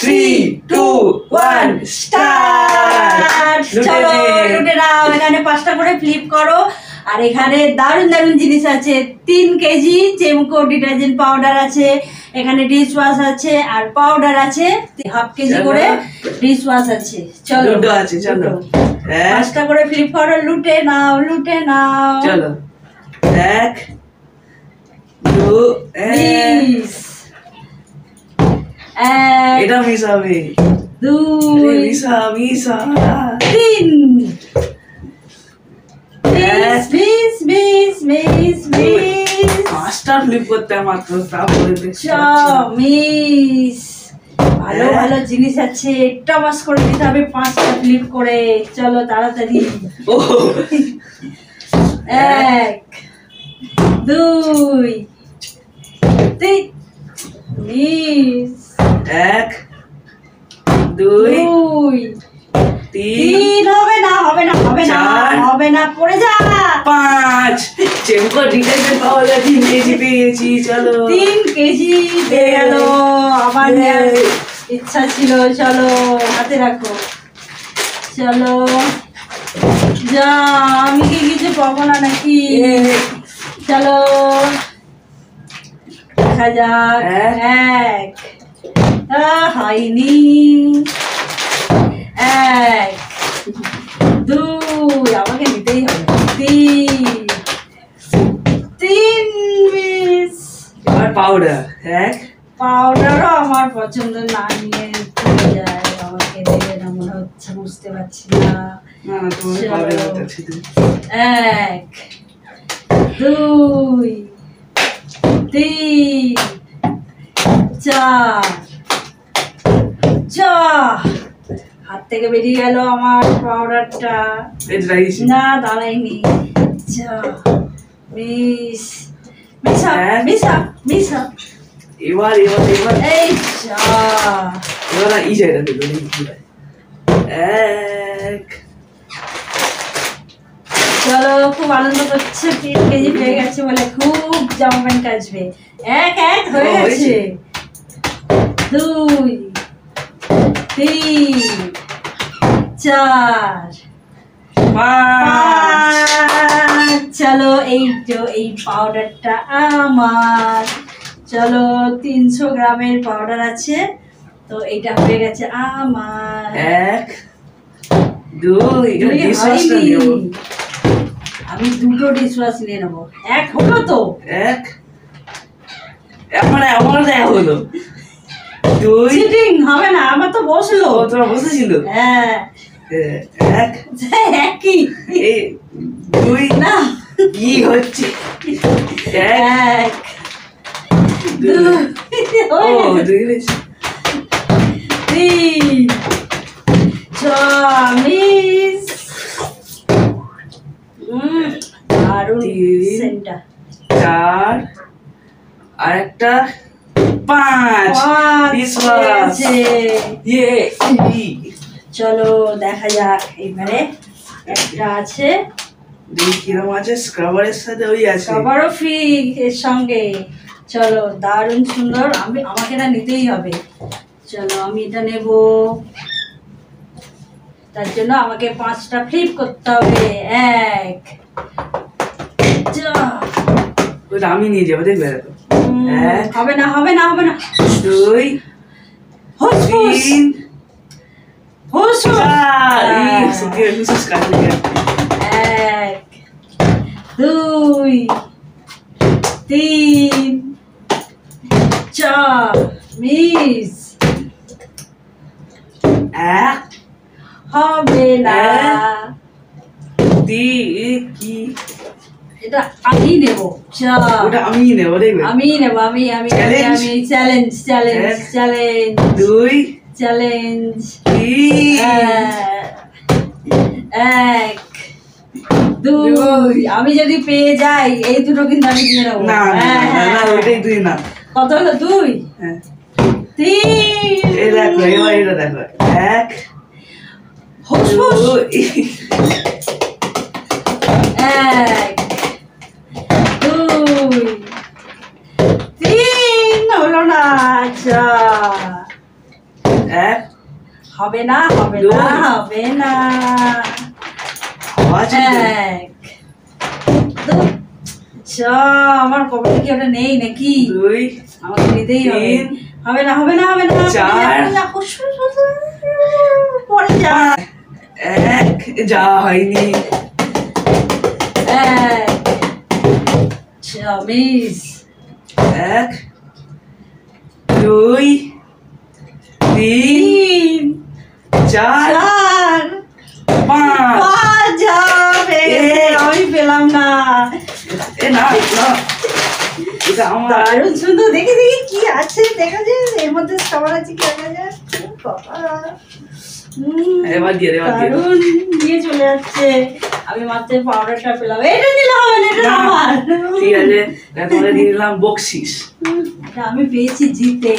3, 2, 1, start. চলো লুটে নাও। এখানে 5টা করে ফ্লিপ করো। আর এখানে দারুণ দারুণ জিনিস আছে। 3 কেজি চেমকো ডিটারজেন্ট পাউডার আছে, এখানে ডিশ ওয়াশ আছে, আর পাউডার আছে 1/2 কেজি করে ডিশ ওয়াশ আছে। চলো লুডো আছে, চলো 5টা করে ফ্লিপ করো। লুটে নাও, লুটে নাও। চলো 1, 2, এটা মিস হবে। 2, মিসা 3। মিস 5টা ফ্লিপ করতে মাত্র, তারপরে মিস। ভালো ভালো জিনিস আছে, একটা মাস করে দিতে হবে 5টা ফ্লিপ করে। চলো তাড়াতাড়ি। 1, 2, 3। মিস 1, 2, 3, হবে না, হবে না, হবে না, হবে না, পড়ে যা। 5 চেমকো ডিটারজেন্ট পাউডার 3 কেজি পেয়েছি। চলো 3 কেজি পেয়ে গেল। আমার ইচ্ছা ছিল। চলো হাতে রাখো। চলো যা, আমি কি কিছু পাবো না নাকি? চলো দেখা যাক। 1, হয়নি। 1, 2, আমাকে নিতেই হবে। 3 মিস। আর পাউডার 1, পাউডারও আমার পছন্দ না, নিয়ে চলে যায়। আমাকে দেবে না মনে হচ্ছে, বুঝতে পারছি না। না তুমি পাউডার আছে। 1, 2, 3, 4। হাত থেকে বেরিয়ে গেল আমার পাউডারটা। না দাঁড়াইনি। মিস মিসা মিসা মিসা। এবার এই এবার এই জায়গা থেকে 1। চলো, খুব আনন্দ করছে। 3 কেজি পেয়ে গেছে বলে খুব জামা প্যান্ট কাচবে। 1 হয়ে গেছে। 2, 3, 4, 5। চলো এই পাউডারটা আমার। চলো 300 গ্রামের পাউডার আছে, তো এইটা হয়ে গেছে আমার। 1, 2, আমি 2টো ডিশ ওয়াশ নিয়ে নেবো। 1 হলো তো। 1 আমার হলো। 2 চিটিং হবে না, আমার তো বসলো। তোমার বসেছিল। হ্যাঁ 1 একই। 2 না কি হচ্ছে? 1, 2, 3, 4 মিস। দারুণ সেন্টার। 4 আর একটা 5 চলো দেখা যাক। এবারে একটা আছে, কিরম আছে, স্ক্রাবারের সাথে ওই আছে, স্ক্রাবারও ফ্রি এর সঙ্গে। চলো দারুণ সুন্দর। আমাকে এটা নিতেই হবে। চলো আমি এটা নেব। তার জন্য আমাকে 5টা ফ্লিপ করতে হবে। 1 ওটা আমি নিয়ে যাবো, দেখবে হবে না, হবে না, হবে না। 2, 3, 4 1, 2, 3, 4 মিস। হবে না। কি এটা আমি নেব। ওটা আমি নেবো, দেখবে আমি নেব। আমি চ্যালেঞ্জ চ্যালেঞ্জ চ্যালেঞ্জ 2, চ্যালেঞ্জ। 1, 2। আমি যদি পেয়ে যাই এই দুটো কিন্তু আমি কিনে নেবো। না ওইটাই 2 না। কত হলো? 2, 3। এই দেখো, এবার এটা দেখো। 1, 2, 1, 2, 3 হলো না। আচ্ছা এক হবে না, হবে দুই। না, হবে না। আছে এক দুই। আচ্ছা, আমার কপালে কি ওটা নেই নাকি? দুই আমাকে নিতেই হবে। তিন। হবে না, হবে না, হবে না, চার। পরে যা। এক যা হয়নি এক মিস। এক দুই তিন তিন চার চার পাঁচ পাঁচ যা পেয়ে গেছে, আমি পেলাম না। এ না না এটা আমার দারুণ সুন্দর। দেখি দেখি কি আছে, দেখা যায় এর মধ্যে সবার আছে কি দেখা যায়। বাবা, এবার দিয়ে দে, এবার দিয়ে দে। দারুণ দিয়ে চলে যাচ্ছে। আমি মাত্র পাউডারটা পেলাম। এটা নিলে হবে না, এটা আমার। ঠিক আছে তোমাকে দিয়ে দিলাম বকশিস এটা আমি পেয়েছি জিতে।